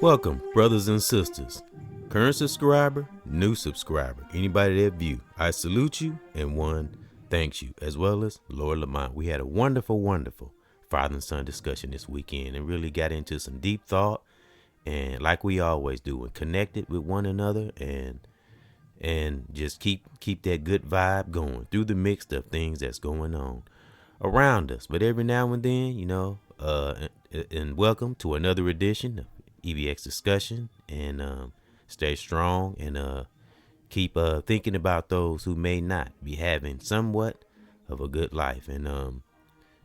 Welcome, brothers and sisters, current subscriber, new subscriber, anybody that view, I salute you and one thanks you, as well as Lord Lamont. We had a wonderful father and son discussion this weekend and really got into some deep thought, and like we always do, and connected with one another and just keep that good vibe going through the mix of things that's going on around us. But every now and then, and welcome to another edition of EBX discussion, and stay strong and keep thinking about those who may not be having somewhat of a good life, and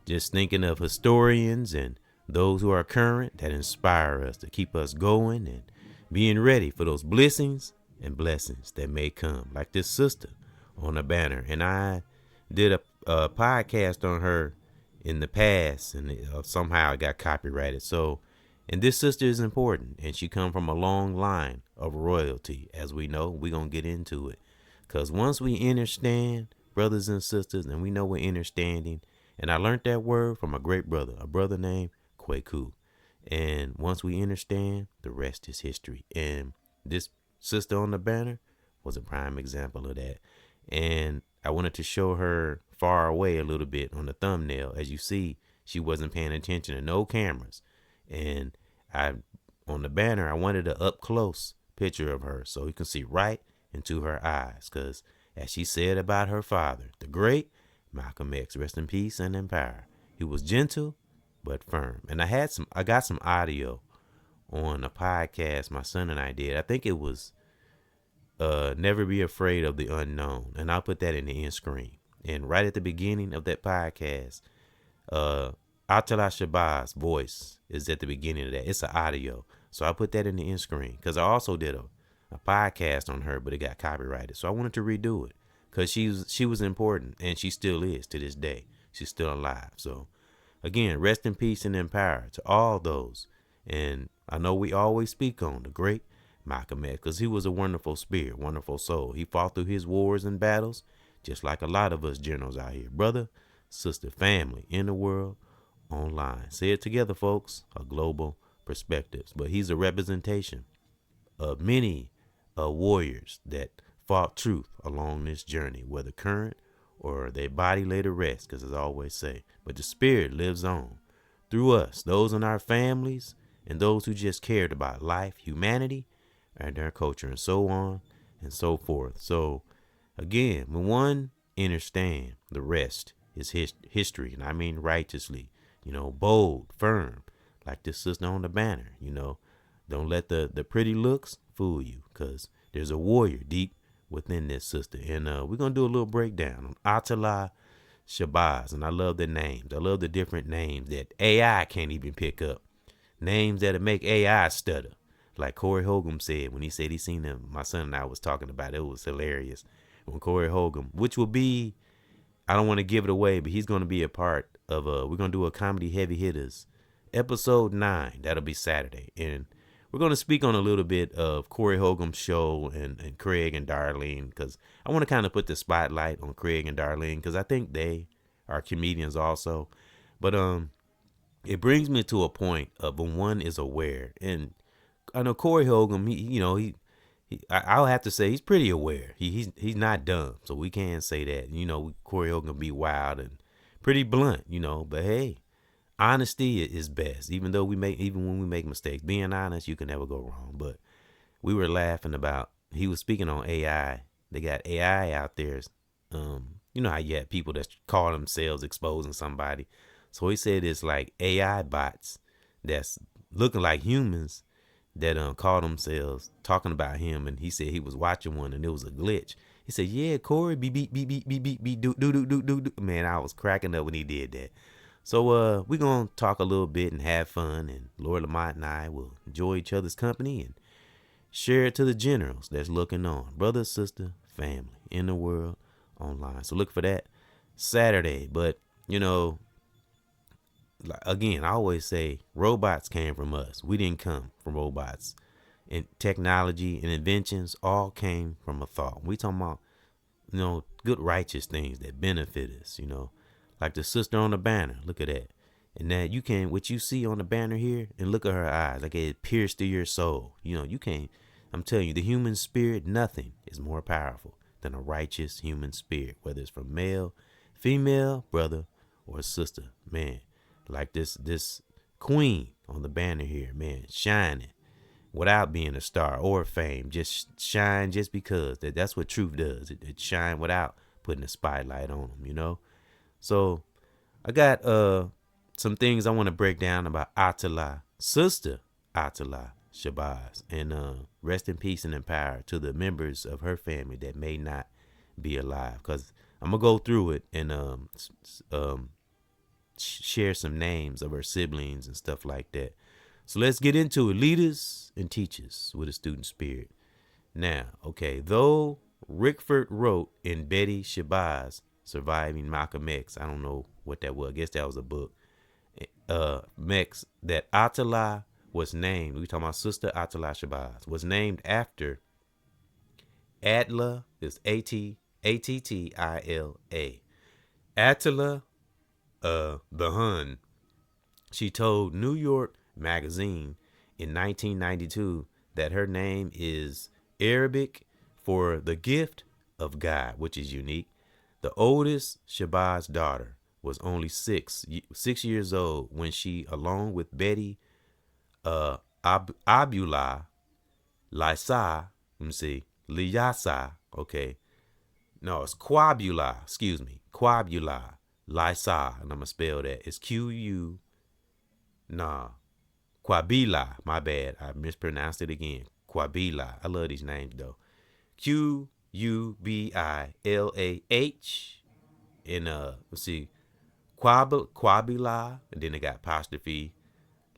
just thinking of historians and those who are current that inspire us to keep us going and being ready for those blessings and blessings that may come, like this sister on the banner. And I did a podcast on her in the past, and somehow it got copyrighted. And this sister is important, and she come from a long line of royalty, as we know. We're going to get into it, because once we understand, brothers and sisters, and we know we're understanding, and I learned that word from a great brother, a brother named Kwaku. And once we understand, the rest is history. And this sister on the banner was a prime example of that. And I wanted to show her far away a little bit on the thumbnail. As you see, she wasn't paying attention to no cameras. And on the banner, I wanted an up close picture of her so you can see right into her eyes. Because as she said about her father, the great Malcolm X, rest in peace and in power, he was gentle but firm. And I got some audio on a podcast my son and I did. I think it was Never Be Afraid of the Unknown. And I'll put that in the end screen. And right at the beginning of that podcast, ATTALLAH SHABAZZ voice is at the beginning of that. It's an audio. So I put that in the end screen, because I also did a podcast on her, but it got copyrighted. So I wanted to redo it, because she was important, and she still is to this day. She's still alive. So again, rest in peace and in power to all those. And I know we always speak on the great Malcolm X, because he was a wonderful spirit, wonderful soul. He fought through his wars and battles, just like a lot of us generals out here. Brother, sister, family in the world, online. Say it together, folks. A global perspectives. But he's a representation of many warriors that fought truth along this journey, whether current or their body lay to rest, because as I always say, but the spirit lives on through us, those in our families, and those who just cared about life, humanity, and their culture, and so on and so forth. So again, when one understand, the rest is history, and I mean righteously. Bold, firm, like this sister on the banner. Don't let the pretty looks fool you, because there's a warrior deep within this sister. And we're going to do a little breakdown on ATTALLAH SHABAZZ. And I love the names. I love the different names that AI can't even pick up. Names that'll make AI stutter. Like Corey Holcomb said when he said he seen them. My son and I was talking about it. It was hilarious. When Corey Holcomb, which will be, I don't want to give it away, but he's going to be a part of we're going to do a comedy heavy hitters episode 9. That'll be Saturday. And we're going to speak on a little bit of Corey Holcomb's show and Craig and Darlene, because I want to kind of put the spotlight on Craig and Darlene, because I think they are comedians also. But it brings me to a point of when one is aware. And I know Corey Holcomb, I'll have to say he's pretty aware. He's not dumb, so we can't say that. Corey Holcomb be wild and pretty blunt, but hey, Honesty is best. Even when we make mistakes, being honest, you can never go wrong. But we were laughing about, he was speaking on AI. They got AI out there. You know how you have people that call themselves exposing somebody. So he said it's like AI bots that's looking like humans that call themselves talking about him. And he said he was watching one and it was a glitch. He said, "Yeah, Corey, beep beep beep beep beep beep beep do do do do do." Man, I was cracking up when he did that. So we're gonna talk a little bit and have fun, and Lord Lamont and I will enjoy each other's company and share it to the generals that's looking on. Brother, sister, family in the world online. So look for that Saturday. But, you know, again, I always say robots came from us. We didn't come from robots. And technology and inventions all came from a thought. We talking about, you know, good righteous things that benefit us, you know. Like the sister on the banner. Look at that. And that you can, what you see on the banner here, and look at her eyes, like it pierced through your soul. You know, you can't, I'm telling you, the human spirit, nothing is more powerful than a righteous human spirit, whether it's from male, female, brother, or sister. Man, like this queen on the banner here, man, shining without being a star or fame, just shine just because. That's what truth does. It shine without putting a spotlight on them, you know. So I got some things I want to break down about ATTALLAH, Sister ATTALLAH SHABAZZ, and rest in peace and in power to the members of her family that may not be alive. Because I'm gonna go through it and share some names of her siblings and stuff like that. So let's get into it. Leaders and teachers with a student spirit. Now, okay, though Rickford wrote in Betty Shabazz Surviving Malcolm X, I don't know what that was. I guess that was a book. Mex, that ATTALLAH was named, we talking about Sister ATTALLAH Shabazz, was named after ATTALLAH, is ATTILA. ATTALLAH the Hun. She told New York Magazine in 1992 that her name is Arabic for the gift of God, which is unique. The oldest Shabazz daughter was only six years old when she, along with Betty Abula Lysa, let me see, Lyasa, okay. No, it's Quabula, excuse me, Quabula Lysa, and I'm gonna spell that. It's Quabila, my bad. I mispronounced it again. Quabila. I love these names though. Qubilah. And let's see, Quabila, and then they got apostrophe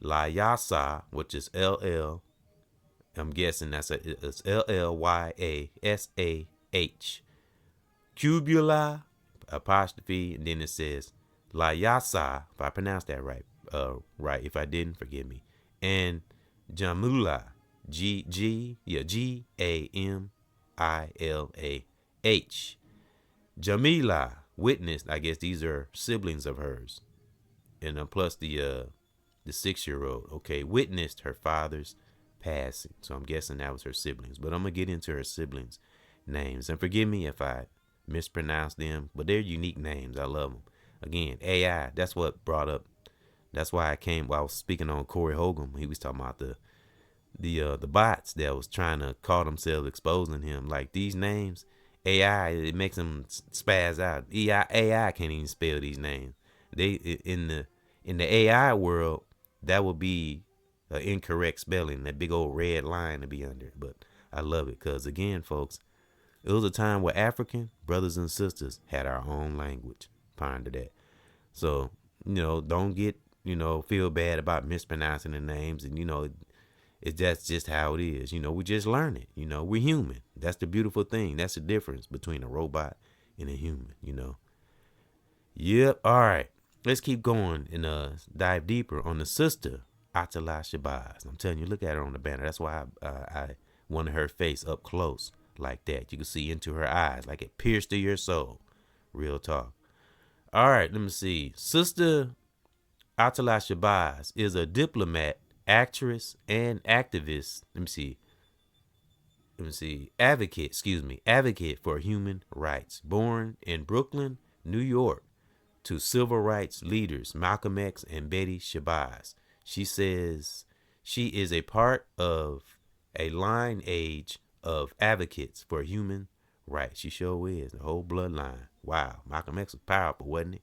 Lyasa, which is LL. I'm guessing it's LLYASAH. Cubula, apostrophe, and then it says Lyasa, if I pronounced that right. Right. If I didn't, forgive me. And Jamula, Gamilah. Jamila witnessed. I guess these are siblings of hers, and plus the 6-year-old. Okay, witnessed her father's passing. So I'm guessing that was her siblings. But I'm gonna get into her siblings' names, and forgive me if I mispronounce them, but they're unique names. I love them. Again, AI. That's what brought up. That's why I came while I was speaking on Corey Hogan. He was talking about the bots that was trying to call themselves exposing him. Like these names, AI, it makes them spaz out. AI can't even spell these names. They in the AI world, that would be an incorrect spelling. That big old red line to be under. But I love it because again, folks, it was a time where African brothers and sisters had our own language. Ponder that. So don't get feel bad about mispronouncing the names, and that's just how it is. We just learn it. We're human. That's the beautiful thing. That's the difference between a robot and a human. Yep. All right. Let's keep going and dive deeper on the sister ATTALLAH Shabazz. I'm telling you, look at her on the banner. That's why I wanted her face up close like that. You can see into her eyes, like it pierced through your soul. Real talk. All right. Let me see. Sister ATTALLAH Shabazz is a diplomat, actress, and activist. Let me see. Advocate for human rights. Born in Brooklyn, New York, to civil rights leaders Malcolm X and Betty Shabazz. She says she is a part of a lineage of advocates for human rights. She sure is. The whole bloodline. Wow. Malcolm X was powerful, wasn't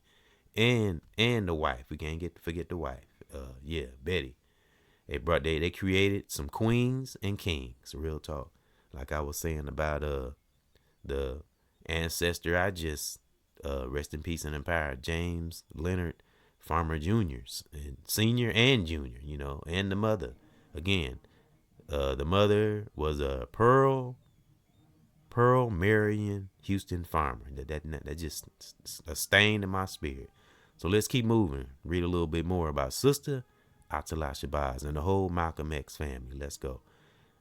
he? And the wife. We can't forget the wife. Yeah, Betty. They created some queens and kings. Real talk. Like I was saying about the ancestor I just rest in peace and in power, James Leonard Farmer Jr. and Senior and Junior, and the mother. Again, the mother was a Pearl Marion Houston Farmer. That just a stain in my spirit. So let's keep moving. Read a little bit more about Sister ATTALLAH Shabazz and the whole Malcolm X family. Let's go.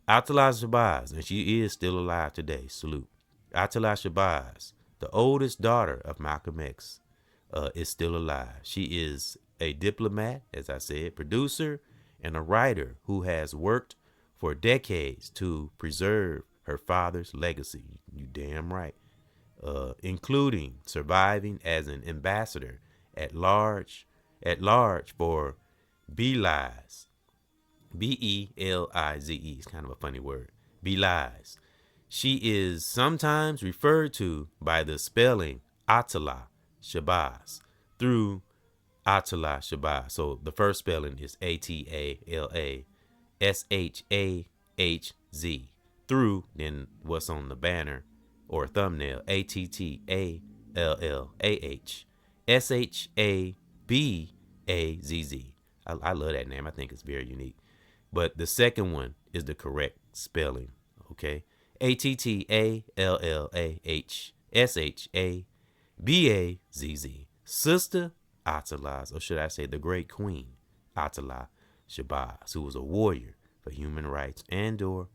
ATTALLAH Shabazz, and she is still alive today. Salute. ATTALLAH Shabazz, the oldest daughter of Malcolm X, is still alive. She is a diplomat, as I said, producer, and a writer who has worked for decades to preserve her father's legacy. You damn right. Including surviving as an ambassador at large for Belize. Belize is kind of a funny word. Belize. She is sometimes referred to by the spelling ATTALLAH Shabazz through ATTALLAH Shabazz. So the first spelling is ATTALLASHAHZ through, then what's on the banner or thumbnail, ATTALLASHABAZZ. I love that name. I think it's very unique. But the second one is the correct spelling. Okay. ATTALLAHSHABAZZ. Sister ATTALLAH, or should I say the great queen ATTALLAH Shabazz, who was a warrior for human rights and or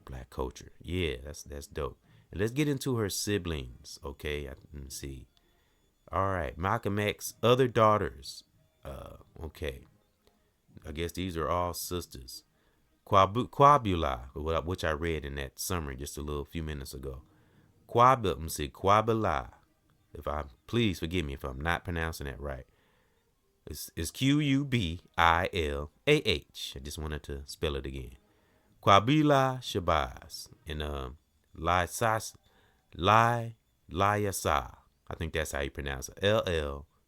black culture. Yeah, that's dope. And let's get into her siblings. Okay. Let me see. All right. Malcolm X, other daughters. Okay. I guess these are all sisters. Quabula, which I read in that summary just a few minutes ago. Quabula. Please forgive me if I'm not pronouncing that right. It's Qubilah. I just wanted to spell it again. Quabila Shabazz and Lyasa. I think that's how you pronounce it.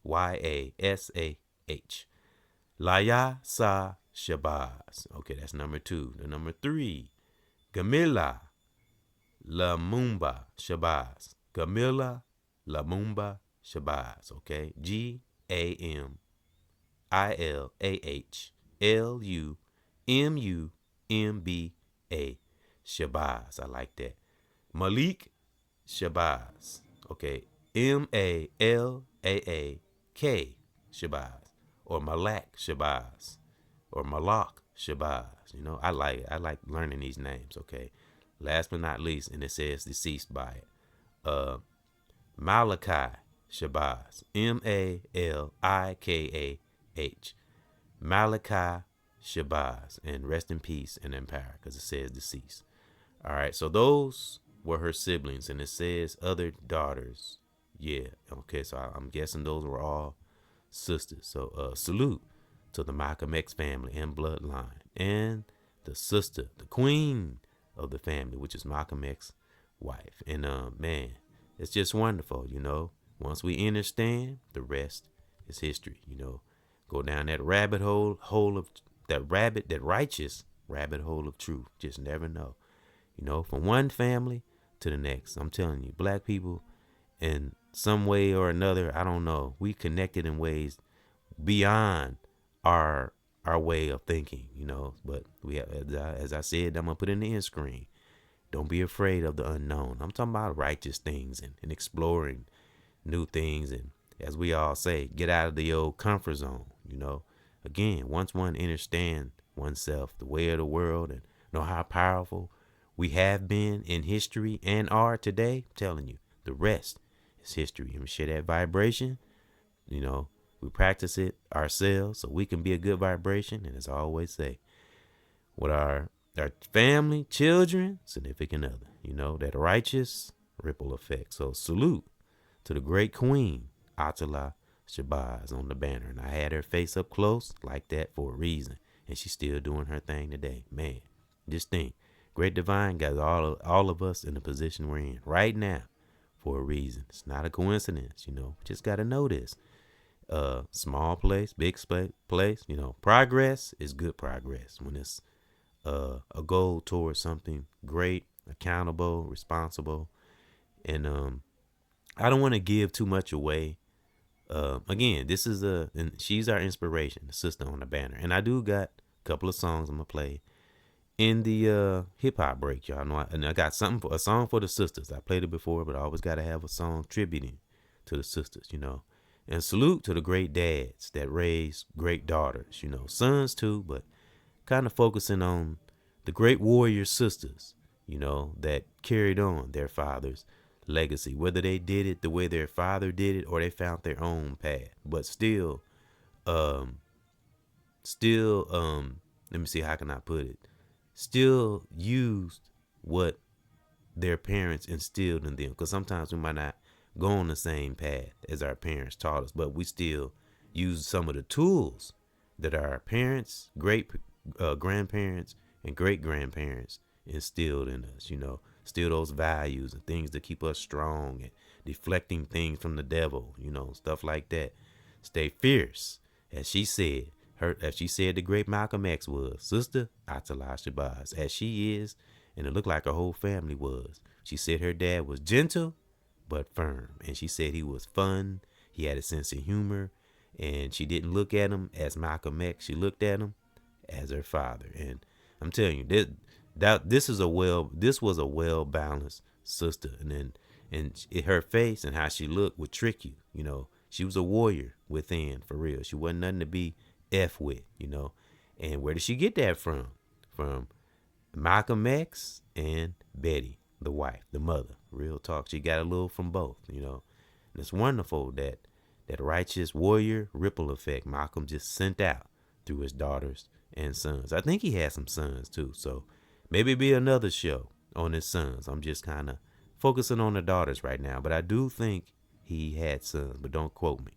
LLYASAH. Lyasa Shabazz. Okay, that's number 2. The number 3, Gamila Lamumba Shabazz. Gamila Lamumba Shabazz. Okay, GAMILAHLUMUMBA Shabazz. I like that. Malik Shabazz. Okay, MALAAK Shabazz. Or Malak Shabazz. Or Malak Shabazz. I like it. I like learning these names. Okay. Last but not least, and it says deceased by it. Malachi Shabazz. MALIKAH. Malachi Shabazz. And rest in peace and in power, because it says deceased. All right. So those were her siblings, and it says other daughters. Yeah. Okay. So I'm guessing those were all sisters. So salute to the Malcolm X family and bloodline, and the sister, the queen of the family, which is Malcolm X's wife. And man, it's just wonderful. Once we understand, the rest is history. Go down that rabbit hole of that righteous rabbit hole of truth. Just never know. From one family to the next. I'm telling you, black people, in some way or another, I don't know, we connected in ways beyond our way of thinking, but we have, as I said, I'm gonna put in the end screen. Don't be afraid of the unknown. I'm talking about righteous things and exploring new things, and as we all say, get out of the old comfort zone. Again, once one understands oneself, the way of the world, and know how powerful we have been in history and are today, I'm telling you, the rest is history. And we share that vibration. We practice it ourselves so we can be a good vibration. And as I always say, with our family, children, significant other, that righteous ripple effect. So salute to the great queen, ATTALLAH SHABAZZ on the banner. And I had her face up close like that for a reason. And she's still doing her thing today. Man, just think. Great Divine got all of us in the position we're in right now for a reason. It's not a coincidence, you know. Just got to know this. Small place, big place, you know. Progress is good progress when it's a goal towards something great, accountable, responsible. And I don't want to give too much away. Again, this is and she's our inspiration, the sister on the banner. And I do got a couple of songs I'm gonna play in the hip hop break, y'all know. And I got a song for the sisters. I played it before, but I always gotta have a song tributing to the sisters, you know. And salute to the great dads that raise great daughters, you know, sons too, but kind of focusing on the great warrior sisters, you know, that carried on their father's legacy, whether they did it the way their father did it or they found their own path, but still, let me see, how can I put it? Still used what their parents instilled in them. Because sometimes we might not go on the same path as our parents taught us, but we still use some of the tools that our parents, great grandparents, and great grandparents instilled in us, you know, still those values and things that keep us strong and deflecting things from the devil, you know, stuff like that. Stay fierce. As she said, the great Malcolm X was, Sister ATTALLAH SHABAZZ, as she is, and it looked like her whole family was. She said her dad was gentle but firm, and she said he was fun. He had a sense of humor, and she didn't look at him as Malcolm X. She looked at him as her father. And I'm telling you, this was a well balanced sister. And her face and how she looked would trick you. You know, she was a warrior within, for real. She wasn't nothing to be F with, you know. And where did she get that from? From Malcolm X and Betty, the wife, the mother. Real talk. She got a little from both, you know. And it's wonderful that righteous warrior ripple effect Malcolm just sent out through his daughters and sons. I think he had some sons too. So maybe be another show on his sons. I'm just kind of focusing on the daughters right now. But I do think he had sons, but don't quote me.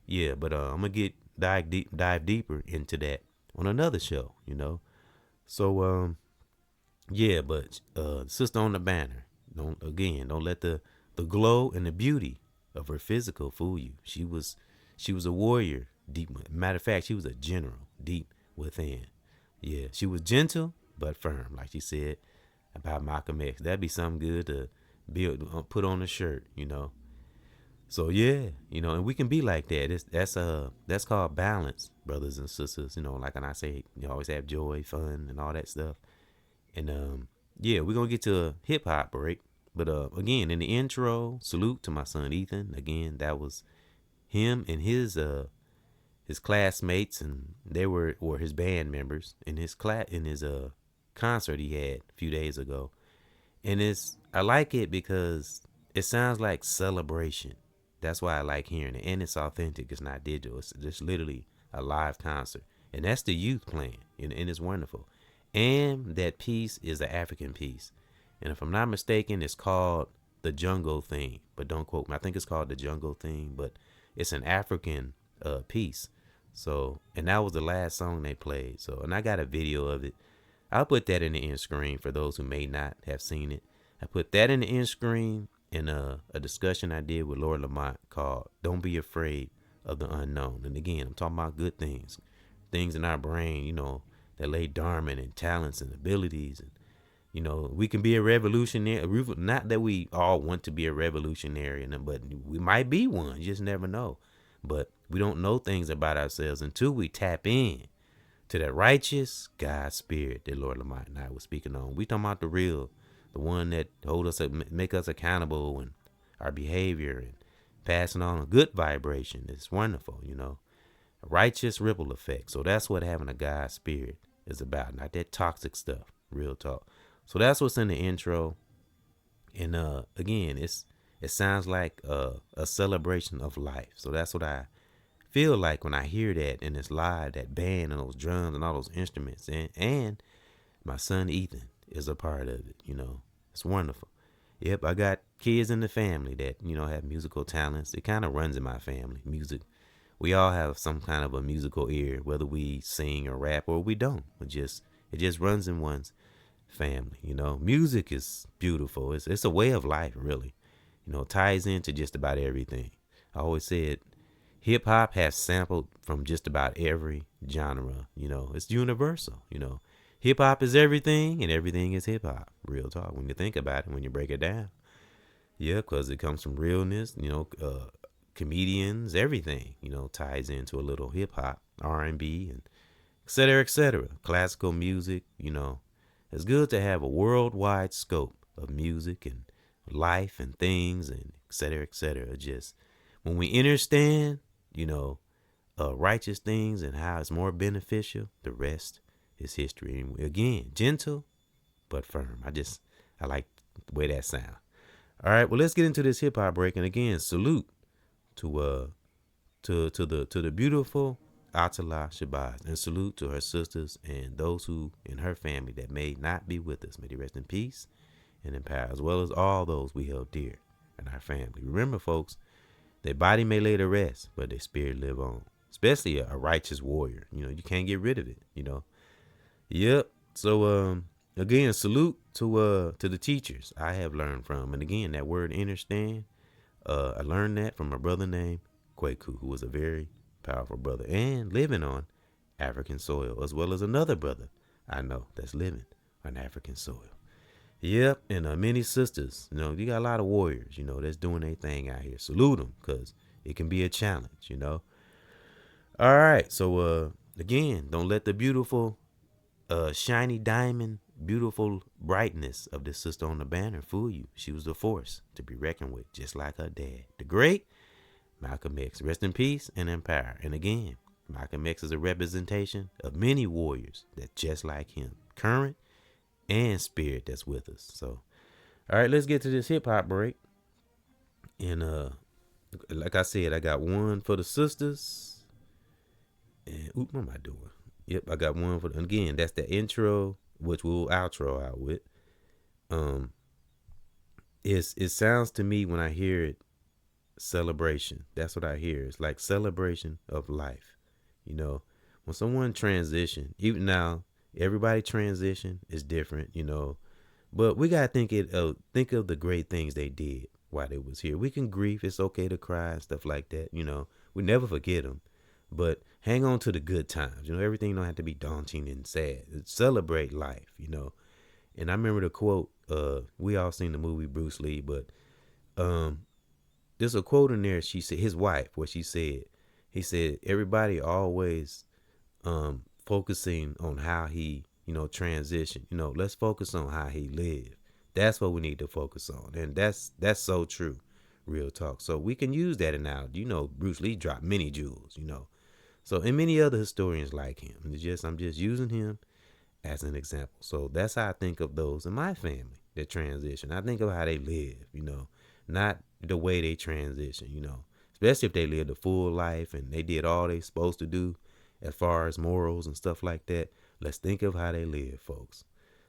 Yeah, but I'm going to dive deeper into that on another show, you know. So, yeah, but sister on the banner, don't let the glow and the beauty of her physical fool you. She was a warrior deep. Matter of fact, she was a general deep within. Yeah, she was gentle but firm, like she said about Malcolm X. That'd be something good to put on a shirt, you know. So yeah, you know, and we can be like that. That's called balance, brothers and sisters. You know, like when I say, you always have joy, fun, and all that stuff. And yeah, we're gonna get to a hip hop break. But again, in the intro, salute to my son Ethan. Again, that was him and his classmates, and they were his band members in his concert he had a few days ago. And I like it because it sounds like celebration. That's why I like hearing it. And it's authentic. It's not digital. It's just literally a live concert. And that's the youth playing. And it's wonderful. And that piece is an African piece. And if I'm not mistaken, it's called The Jungle Theme. But don't quote me. I think it's called The Jungle Theme. But it's an African piece. So, and that was the last song they played. So, and I got a video of it. I'll put that in the end screen for those who may not have seen it. I put that in the end screen in a discussion I did with Lord Lamont called Don't Be Afraid of the Unknown. And again, I'm talking about good things in our brain, you know, that lay dormant, and talents and abilities. And, you know, we can be a revolutionary. Not that we all want to be a revolutionary, but we might be one. You just never know. But we don't know things about ourselves until we tap in to that righteous God spirit that Lord Lamont and I was speaking on. We talking about the real, the one that hold us, make us accountable, and our behavior, and passing on a good vibration. It's wonderful, you know, a righteous ripple effect. So that's what having a God spirit is about, not that toxic stuff. Real talk. So that's what's in the intro. And again, it sounds like a celebration of life. So that's what I feel like when I hear that, and it's live, that band and those drums and all those instruments, and my son Ethan is a part of it. You know, it's wonderful. Yep, I got kids in the family that, have musical talents. It kind of runs in my family. Music. We all have some kind of a musical ear, whether we sing or rap or we don't. It just runs in one's family. Music is beautiful. It's a way of life, really. Ties into just about everything. I always said hip hop has sampled from just about every genre. It's universal. Hip hop is everything, and everything is hip hop. Real talk. When you think about it, when you break it down, yeah, because it comes from realness. Comedians, everything. Ties into a little hip hop, R&B, and et cetera, et cetera. Classical music. It's good to have a worldwide scope of music and life and things and et cetera, et cetera. Just when we understand, righteous things and how it's more beneficial, the rest is history. And again, gentle but firm. I like the way that sounds. All right, well, let's get into this hip hop break. And again, salute to the beautiful ATTALLAH SHABAZZ, and salute to her sisters and those who in her family that may not be with us. May they rest in peace and in power, as well as all those we held dear in our family. Remember, folks, their body may lay to rest, but their spirit live on. Especially a righteous warrior. You can't get rid of it. Yep. So again, salute to the teachers I have learned from. And again, that word understand, I learned that from a brother named Kwaku, who was a very powerful brother and living on African soil, as well as another brother I know that's living on African soil. Yep, and many sisters, you got a lot of warriors, that's doing their thing out here. Salute them, because it can be a challenge, All right, so again, don't let the beautiful, shiny diamond, beautiful brightness of this sister on the banner fool you. She was a force to be reckoned with, just like her dad, the great Malcolm X. Rest in peace and in power. And again, Malcolm X is a representation of many warriors that just like him, current and spirit that's with us. So, all right, let's get to this hip hop break. And like I said, I got one for the sisters. And what am I doing? Yep, I got one for again. That's the intro, which we'll outro out with. It sounds to me when I hear it, celebration. That's what I hear. It's like celebration of life. When someone transition, even now, everybody transition is different. But we gotta think of the great things they did while they was here. We can grieve. It's okay to cry and stuff like that. We never forget them. But hang on to the good times. Everything don't have to be daunting and sad. Celebrate life, And I remember the quote, we all seen the movie Bruce Lee, but there's a quote in there. She said, his wife, what she said, he said, everybody always focusing on how he, transition. Let's focus on how he lived. That's what we need to focus on. And that's so true. Real talk. So we can use that analogy. Bruce Lee dropped many jewels, So, and many other historians like him. I'm just using him as an example. So that's how I think of those in my family that transition. I think of how they live, not the way they transition, especially if they lived a full life and they did all they supposed to do as far as morals and stuff like that. Let's think of how they live, folks.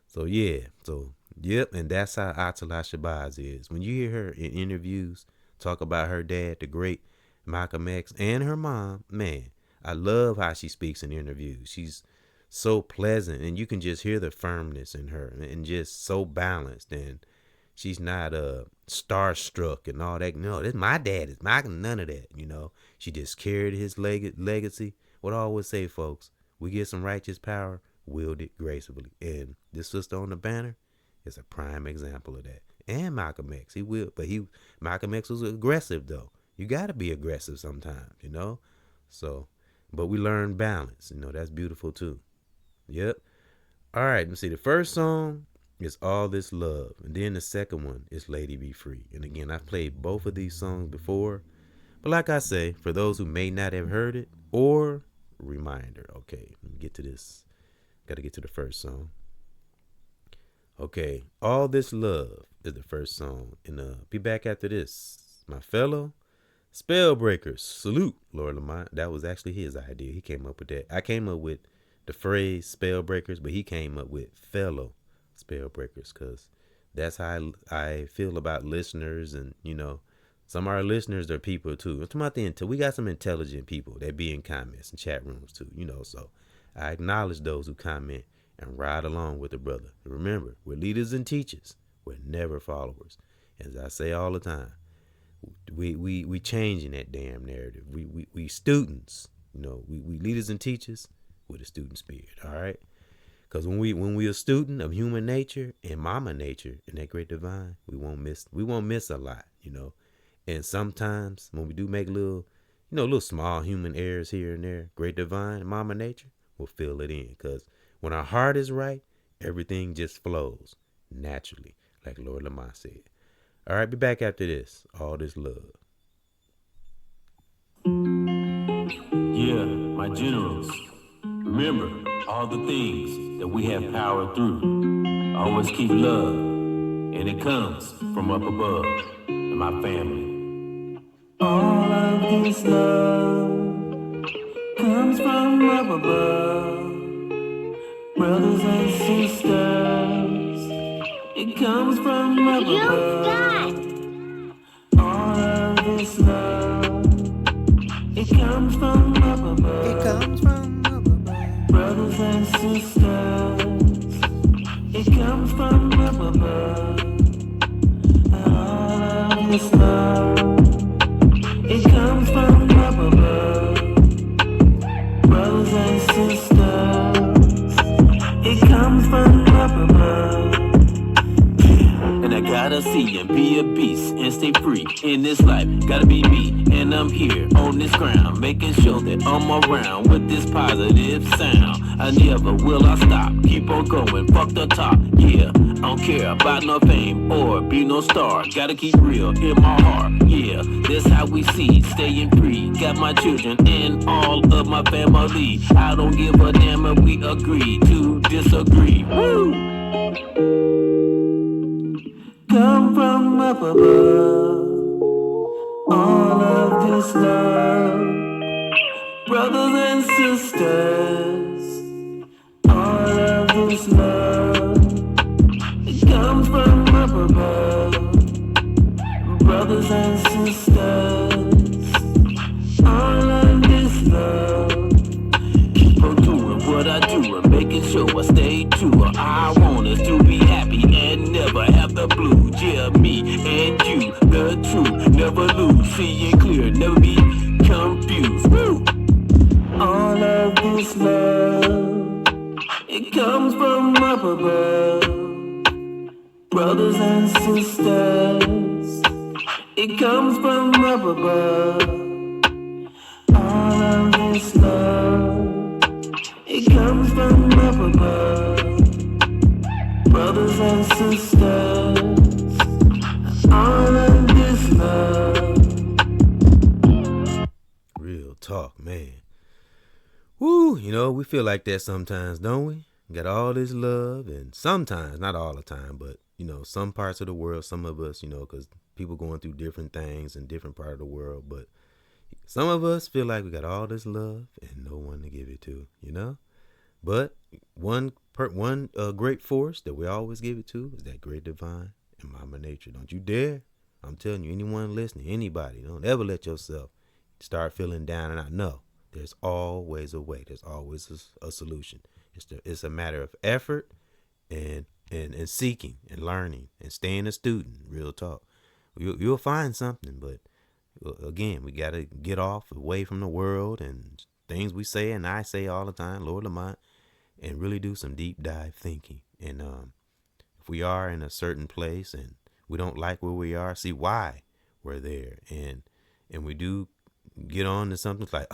So, yeah. So, yep. And that's how ATTALLAH SHABAZZ is. When you hear her in interviews talk about her dad, the great Malcolm X, and her mom, man, I love how she speaks in interviews. She's so pleasant, and you can just hear the firmness in her, and just so balanced, and she's not starstruck and all that. No, this my dad is Malcolm. None of that. She just carried his legacy. What I always say, folks, we get some righteous power, wield it gracefully, and this sister on the banner is a prime example of that. And Malcolm X, Malcolm X was aggressive though. You got to be aggressive sometimes, So, but we learn balance. That's beautiful too. Yep. All right. Let's see. The first song is All This Love. And then the second one is Lady Be Free. And again, I've played both of these songs before. But like I say, for those who may not have heard it, or reminder. Okay. Let me get to this. Got to get to the first song. Okay. All This Love is the first song. And be back after this. My fellow Spellbreakers. Salute, Lord Lamont. That was actually his idea. He came up with that. I came up with the phrase Spellbreakers, but he came up with fellow Spellbreakers because That's how I feel about listeners. And, some of our listeners are people too. I'm talking about we got some intelligent people that be in comments and chat rooms too, so I acknowledge those who comment and ride along with the brother. And remember, we're leaders and teachers. We're never followers. As I say all the time, we changing that damn narrative. We students, we leaders and teachers with a student spirit. All right. Because when we a student of human nature and mama nature and that great divine, we won't miss a lot, And sometimes when we do make little small human errors here and there, great divine and mama nature will fill it in. Because when our heart is right, everything just flows naturally, like Lord Lamont said. All right, be back after this. All this love. Yeah, my generals. Remember all the things that we have power through. Always keep love, and it comes from up above. And my family. All of this love comes from up above. Brothers and sisters, it comes from up above. All of this love, it comes from up above. It comes from up above. Brothers and sisters, it comes from up above. All of this love, it comes from up above. Brothers and sisters, it comes from up above. And I gotta see and be a beast and stay free in this life. Gotta be me, and I'm here on this ground, making sure that I'm around with this positive sound. I never will I stop, keep on going, fuck the top, yeah. I don't care about no fame or be no star. Gotta keep real in my heart, yeah. That's how we see, staying free. Got my children and all of my family. I don't give a damn if we agree to disagree. Woo! Come from up above. All of this love, brothers and sisters. All of this love, it comes from up above. Brothers and sisters, all of this love. Keep on doing what I do and making sure I stay true. I want us to be happy and never have the blues. Yeah, me and you, the truth, never lose. Seeing clear, never be confused. Woo! All of this love, it comes from up above. Brothers and sisters, it comes from up above. All of this love, it comes from up above. Brothers and sisters, all of this love. Real talk, man. Woo, we feel like that sometimes, don't we? Got all this love, and sometimes, not all the time, but, some parts of the world, some of us, because people going through different things in different part of the world, but some of us feel like we got all this love and no one to give it to, But one great force that we always give it to is that great divine and mama nature. Don't you dare. I'm telling you, anyone listening, anybody, don't ever let yourself start feeling down. And I know there's always a way. There's always a solution. It's a matter of effort and seeking and learning and staying a student. Real talk. You'll find something, but again, we got to get off away from the world and things we say and I say all the time, Lord Lamont, and really do some deep dive thinking. And if we are in a certain place and we don't like where we are, see why we're there. And we do get on to something like,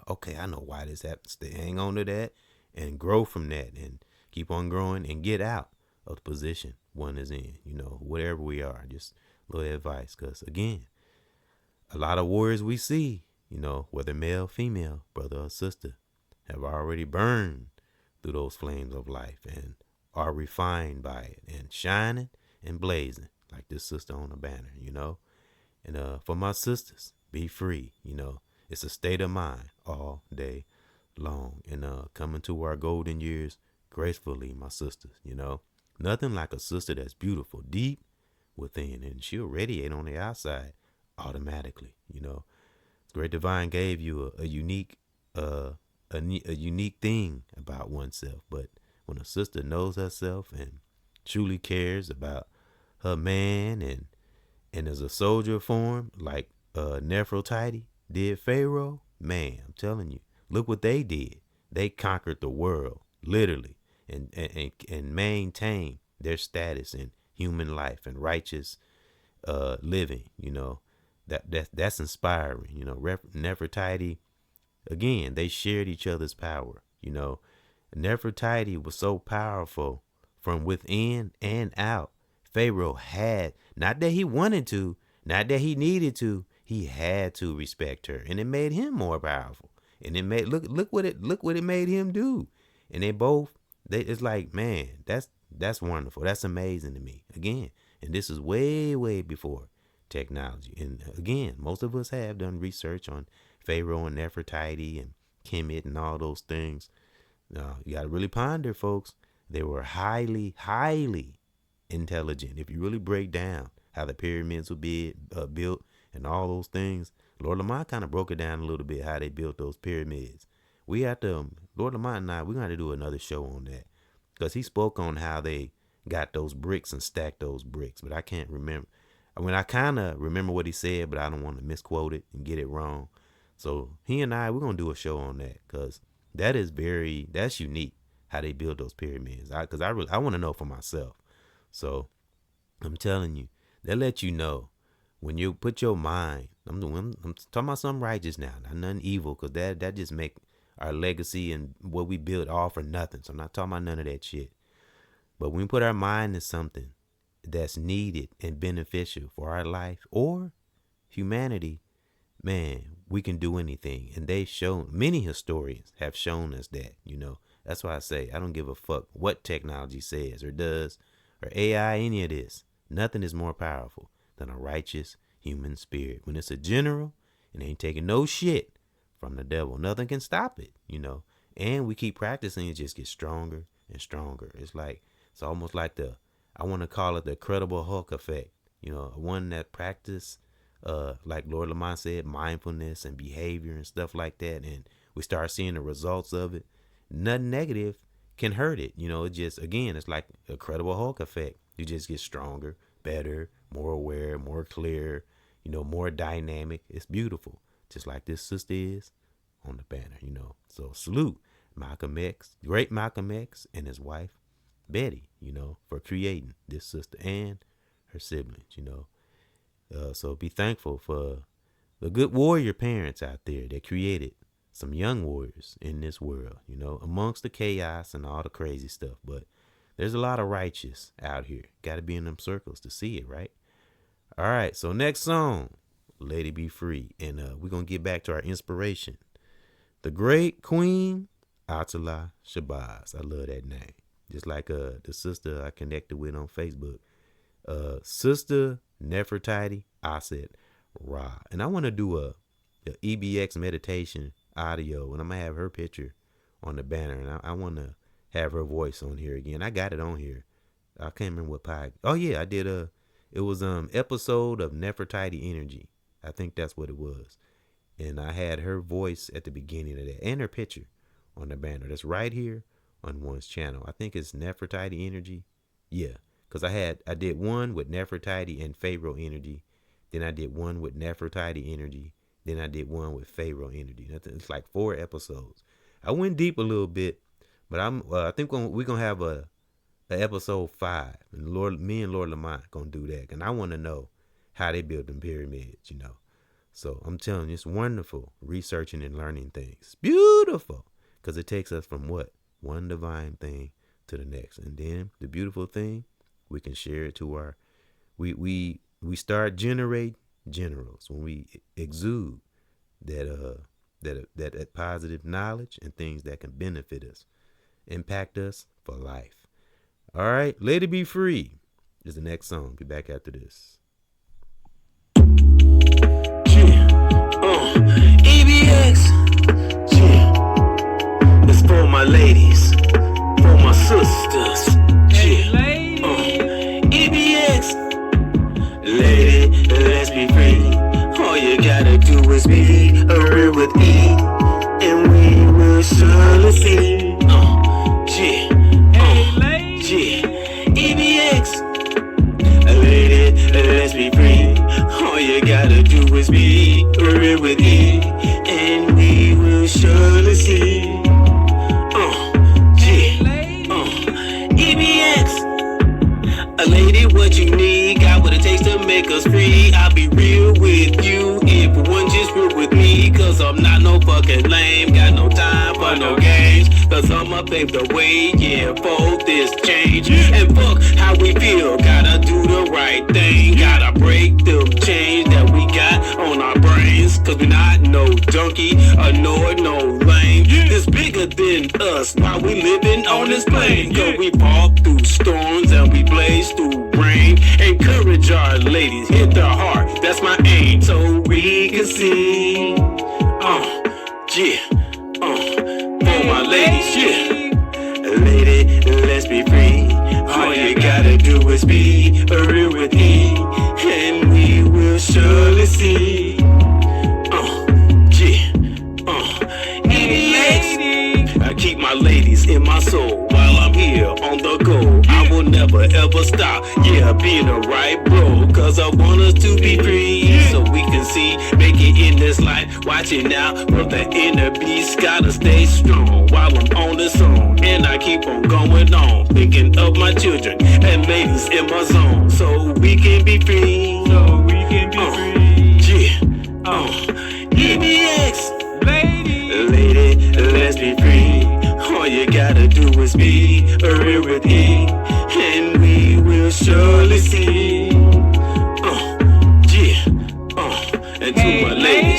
okay, I know why this happens. Stay, hang on to that and grow from that and keep on growing and get out of the position one is in, whatever we are. Just a little advice, because again, a lot of warriors we see, whether male, female, brother or sister, have already burned through those flames of life and are refined by it and shining and blazing like this sister on the banner, And for my sisters, be free, It's a state of mind all day long. And coming to our golden years gracefully, my sisters, Nothing like a sister that's beautiful, deep within, and she'll radiate on the outside automatically. Great Divine gave you a unique a unique thing about oneself. But when a sister knows herself and truly cares about her man and is a soldier for him, like Nefertiti did Pharaoh, man, I'm telling you, look what they did. They conquered the world, literally, and maintained their status in human life and righteous living. That's inspiring. Nefertiti, again, they shared each other's power. Nefertiti was so powerful from within and out. Pharaoh had, not that he wanted to, not that he needed to, he had to respect her, and it made him more powerful. And it made look what it made him do. And it's like, man, that's wonderful. That's amazing to me. Again, and this is way, way before technology. And again, most of us have done research on Pharaoh and Nefertiti and Kemet and all those things. Now, you got to really ponder, folks. They were highly, highly intelligent. If you really break down how the pyramids were built and all those things, Lord Lamont kind of broke it down a little bit, how they built those pyramids. We have to, Lord Lamont and I, we're going to do another show on that, because he spoke on how they got those bricks and stacked those bricks, but I can't remember. I kind of remember what he said, but I don't want to misquote it and get it wrong. So he and I, we're going to do a show on that, because that's unique, how they build those pyramids. Because I want to know for myself. So I'm telling you, they let you know when you put your mind, I'm talking about something righteous now, not nothing evil, because that just make our legacy and what we build all for nothing. So I'm not talking about none of that shit. But when we put our mind to something that's needed and beneficial for our life or humanity, man, we can do anything. And many historians have shown us that. That's why I say I don't give a fuck what technology says or does, or AI, any of this. Nothing is more powerful than a righteous human spirit. When it's a general and ain't taking no shit from the devil, nothing can stop it. And we keep practicing, it just gets stronger and stronger. It's almost like I want to call it the Incredible Hulk effect. One that practice, like Lord Lamont said, mindfulness and behavior and stuff like that. And we start seeing the results of it. Nothing negative can hurt it. It just, again, it's like the Incredible Hulk effect. You just get stronger, better, more aware, more clear, more dynamic. It's beautiful. Just like this sister is on the banner, So salute Malcolm X, great Malcolm X, and his wife, Betty, for creating this sister and her siblings, So be thankful for the good warrior parents out there that created some young warriors in this world, amongst the chaos and all the crazy stuff. But there's a lot of righteous out here. Got to be in them circles to see it, right? All right, so next song, Lady Be Free. And we're going to get back to our inspiration. The great Queen, ATTALLAH SHABAZZ. I love that name. Just like the sister I connected with on Facebook. Sister Nefertiti, I said, Ra. And I want to do a EBX meditation audio, and I'm going to have her picture on the banner. And I want to have her voice on here again. I got it on here. I can't remember what pod. Oh, yeah, I did it was episode of Nefertiti Energy. I think that's what it was. And I had her voice at the beginning of that and her picture on the banner. That's right here on one's channel. I think it's Nefertiti Energy. Yeah, because I did one with Nefertiti and Pharaoh Energy. Then I did one with Nefertiti Energy. Then I did one with Pharaoh Energy. It's like 4 episodes. I went deep a little bit, but I think we're gonna have a episode 5, and me and Lord Lamont gonna do that, and I want to know how they built them pyramids, So I'm telling you, it's wonderful researching and learning things. Beautiful, because it takes us from one divine thing to the next, and then the beautiful thing, we can share it to we start generate generals when we exude that positive knowledge and things that can benefit us, impact us for life. All right, Lady Be Free is the next song. Be back after this. EBX, it's for my ladies, for my sisters. Hey, ladies. see. Yeah, yeah. EBX, lady, let's be free. All you gotta do is be real with me, and we will surely see. EBX, a lady, what you need, got what it takes to make us free. I'll be real with you, if one just real with me, cause I'm not no fucking lame, got no time for no games, cause I'ma pave the way, yeah, for this change. And fuck how we feel, gotta do the right thing, gotta break the chains that we got on our brains, cause we not no junkie, or no lame. It's bigger than us, while we living on this plane, cause we walk through storms and we blaze through rain. Encourage our ladies, hit the heart, that's my aim, so we can see. For my ladies, yeah. Lady, let's be free. All you gotta do is be real with me, and we will surely see. I keep my ladies in my soul while I'm here on the go. I will never ever stop, yeah, being a right bro, cause I want us to be free, so we can see, make it in this life. Watching out for the inner beast, gotta stay strong while I'm on the song, and I keep on going on, thinking of my children and ladies in my zone, so we can be free, EBX, lady, let's be free. All you gotta do is be real with me, and we will surely see. And to my lady.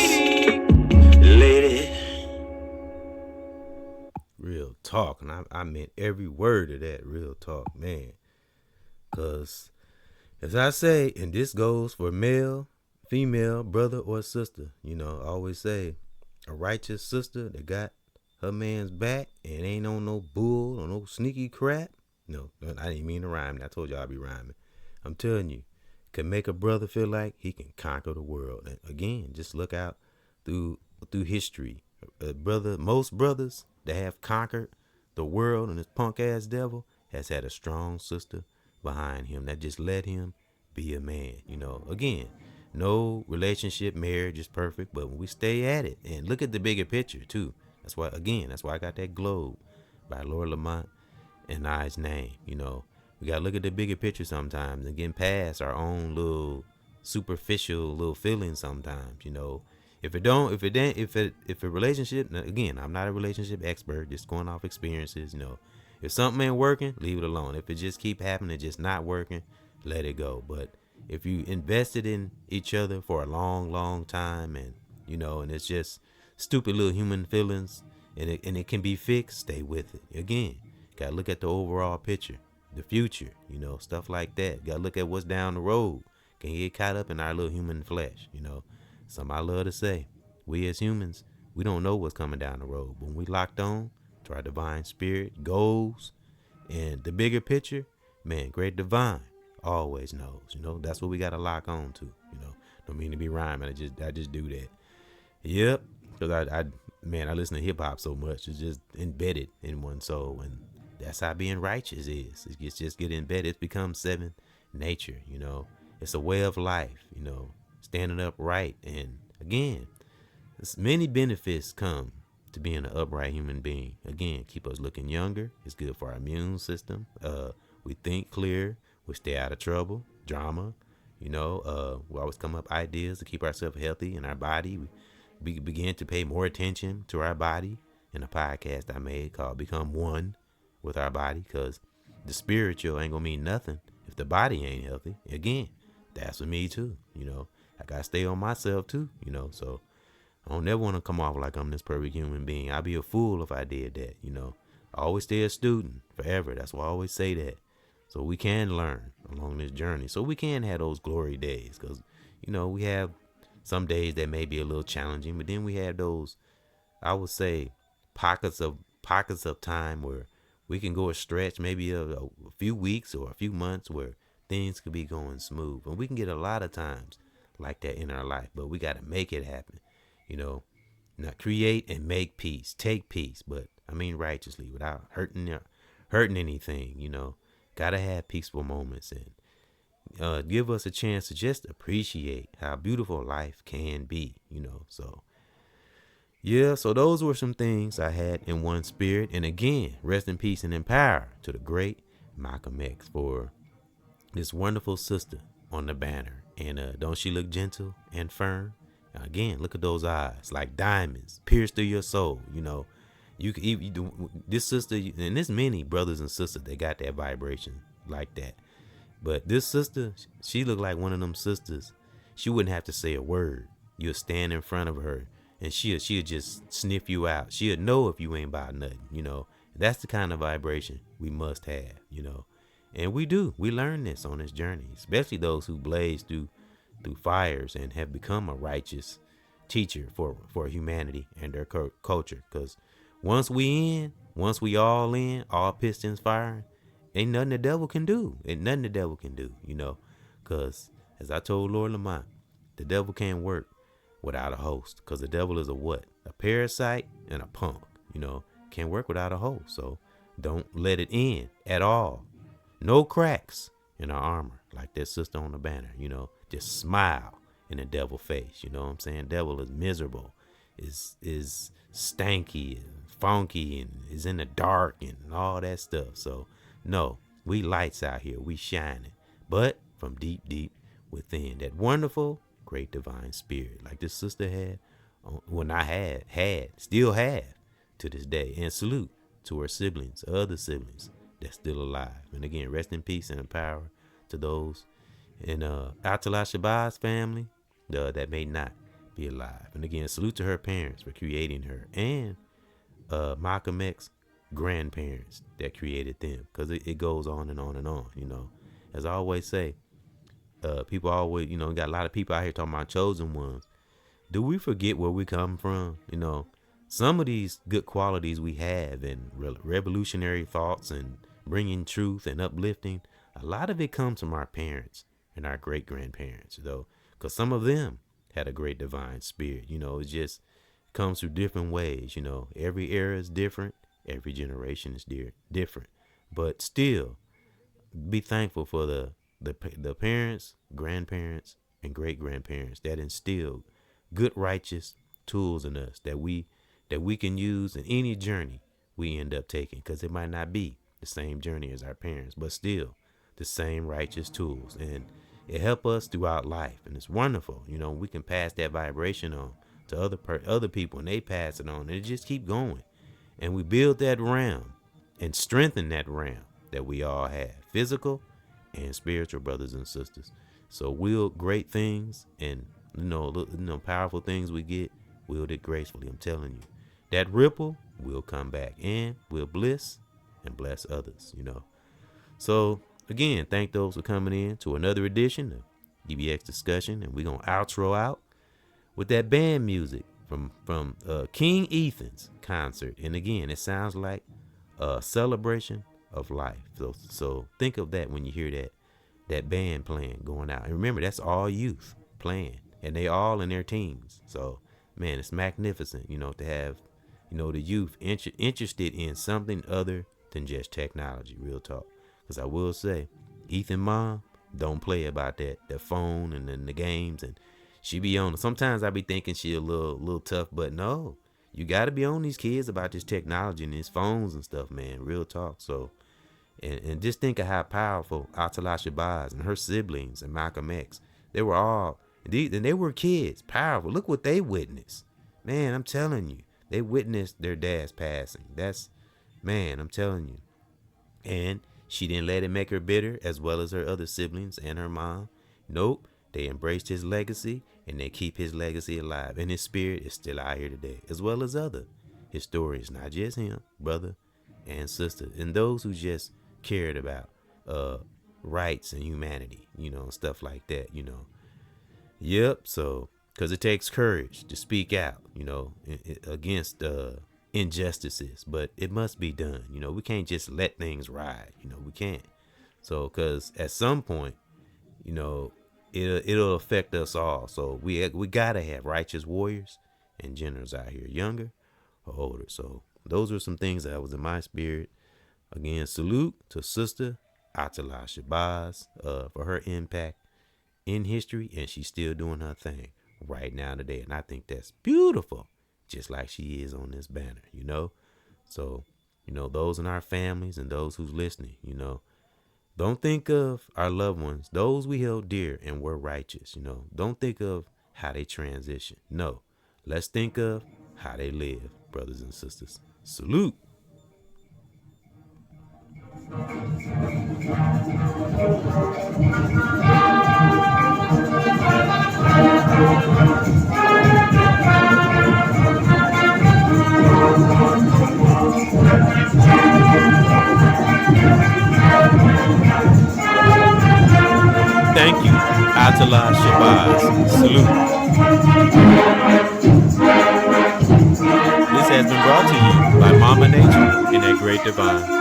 Real talk, and I meant every word of that. Real talk, man. Cause as I say, and this goes for male, female, brother, or sister. You know, I always say, a righteous sister that got her man's back and ain't on no bull or no sneaky crap. No, I didn't mean to rhyme. I told y'all I'd be rhyming. I'm telling you, can make a brother feel like he can conquer the world. And again, just look out through history. Most brothers that have conquered the world and this punk ass devil has had a strong sister behind him that just let him be a man. You know, again, no relationship, marriage is perfect, but when we stay at it and look at the bigger picture too. That's why I got that globe by Lord Lamont and I's name. You know, we gotta look at the bigger picture sometimes and get past our own little superficial little feelings sometimes. You know, if a relationship, again, I'm not a relationship expert, just going off experiences. You know, if something ain't working, leave it alone. If it just keep happening, just not working, let it go. But if you invested in each other for a long time, and you know, and it's just stupid little human feelings, and it can be fixed, stay with it. Again, gotta look at the overall picture, the future, you know, stuff like that. Gotta look at what's down the road. Can't get caught up in our little human flesh, you know. Something I love to say, we as humans, we don't know what's coming down the road. But when we locked on to our divine spirit, goals, and the bigger picture, man, great divine always knows, you know. That's what we gotta lock on to, you know. Don't mean to be rhyming, I just do that. Yep, because I listen to hip hop so much, it's just embedded in one soul, and that's how being righteous is. It's just get embedded. It's become seventh nature, you know. It's a way of life, you know, standing upright. And again, many benefits come to being an upright human being. Again, keep us looking younger. It's good for our immune system. We think clear. We stay out of trouble, drama. You know, we always come up ideas to keep ourselves healthy in our body. We begin to pay more attention to our body. In a podcast I made called Become One with Our Body, because the spiritual ain't gonna mean nothing if the body ain't healthy. Again, that's with me too. You know, I gotta stay on myself too, you know, so I don't never want to come off like I'm this perfect human being. I'd be a fool if I did that, you know. I always stay a student forever. That's why I always say that. So we can learn along this journey. So we can have those glory days, because, you know, we have some days that may be a little challenging, but then we have those, I would say, pockets of time where we can go a stretch, maybe a few weeks or a few months where things could be going smooth. And we can get a lot of times like that in our life, but we got to make it happen. You know, not create and make peace, take peace. But I mean righteously, without hurting anything, Gotta have peaceful moments and give us a chance to just appreciate how beautiful life can be, So, yeah, so those were some things I had in one spirit. And again, rest in peace and in power to the great Malcolm X for this wonderful sister on the banner. And don't she look gentle and firm? Again, look at those eyes like diamonds pierced through your soul. You can this sister, and there's many brothers and sisters that got that vibration like that. But this sister, she looked like one of them sisters. She wouldn't have to say a word. You'll stand in front of her and she'll just sniff you out. She'll know if you ain't about nothing. That's the kind of vibration we must have. And we do. We learn this on this journey, especially those who blaze through fires and have become a righteous teacher for humanity and their culture. Because once we all in, all pistons firing, ain't nothing the devil can do. Because as I told Lord Lamont, the devil can't work without a host. Because the devil is a what? A parasite and a punk. Can't work without a host. So don't let it in at all. No cracks in our armor, like that sister on the banner. Just smile in the devil face. You know what I'm saying? Devil is miserable, is stanky and funky, and is in the dark and all that stuff. So no, we lights out here, we shining, but from deep, deep within, that wonderful, great divine spirit, like this sister had, when I still have to this day. And salute to her siblings, other siblings that's still alive. And again, rest in peace and in power to those in ATTALLAH SHABAZZ family that may not be alive. And again, salute to her parents for creating her, and Malcolm X grandparents that created them, because it goes on and on and on. As I always say, people always, got a lot of people out here talking about chosen ones. Do we forget where we come from? Some of these good qualities we have, and revolutionary thoughts and bringing truth and uplifting, a lot of it comes from our parents and our great grandparents, though, because some of them had a great divine spirit. It just comes through different ways. Every era is different, every generation is different, but still be thankful for the parents, grandparents, and great grandparents that instilled good righteous tools in us that we can use in any journey we end up taking, because it might not be the same journey as our parents, but still the same righteous tools, and it help us throughout life. And it's wonderful. We can pass that vibration on to other people, and they pass it on, and it just keep going, and we build that realm and strengthen that realm that we all have, physical and spiritual, brothers and sisters. So wield great things, and powerful things we get, wield it gracefully. I'm telling you, that ripple will come back and will bliss and bless others. So again, thank those for coming in to another edition of EBX Discussion, and we're gonna outro out with that band music from King Ethan's concert. And again, it sounds like a celebration of life. So think of that when you hear that band playing, going out. And remember, that's all youth playing, and they all in their teens. So man, it's magnificent, to have, the youth interested in something other than just technology. Real talk. Because I will say, Ethan mom don't play about that phone and then the games, and she be on. Sometimes I be thinking she a little tough, but no, you got to be on these kids about this technology and these phones and stuff, man. Real talk. So, and just think of how powerful ATTALLAH SHABAZZ and her siblings and Malcolm X, they were all, and they were kids, powerful. Look what they witnessed, man. I'm telling you, they witnessed their dad's passing. I'm telling you. And she didn't let it make her bitter, as well as her other siblings and her mom. Nope. They embraced his legacy, and they keep his legacy alive. And his spirit is still out here today, as well as other historians, not just him, brother and sister, and those who just cared about rights and humanity, stuff like that, Yep. So, because it takes courage to speak out, against injustices, but it must be done. We can't just let things ride. We can't. So, because at some point, it'll affect us all. So we gotta have righteous warriors and generals out here, younger or older. So those are some things that was in my spirit. Again, salute to Sister ATTALLAH SHABAZZ for her impact in history, and she's still doing her thing right now today. And I think that's beautiful, just like she is on this banner, So, those in our families and those who's listening, don't think of our loved ones, those we held dear and were righteous, Don't think of how they transition. No, let's think of how they live, brothers and sisters. Salute. Thank you, ATTALLAH SHABAZZ. Salute. This has been brought to you by Mama Nature and that great divine.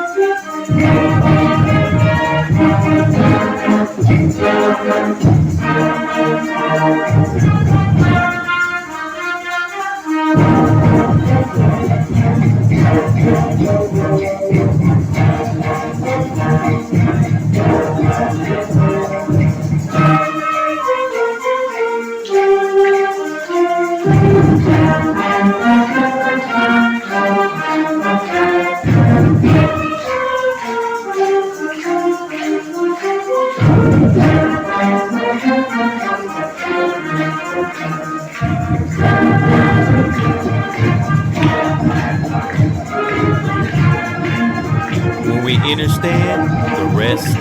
When we understand, the rest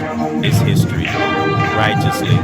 is history. Righteously.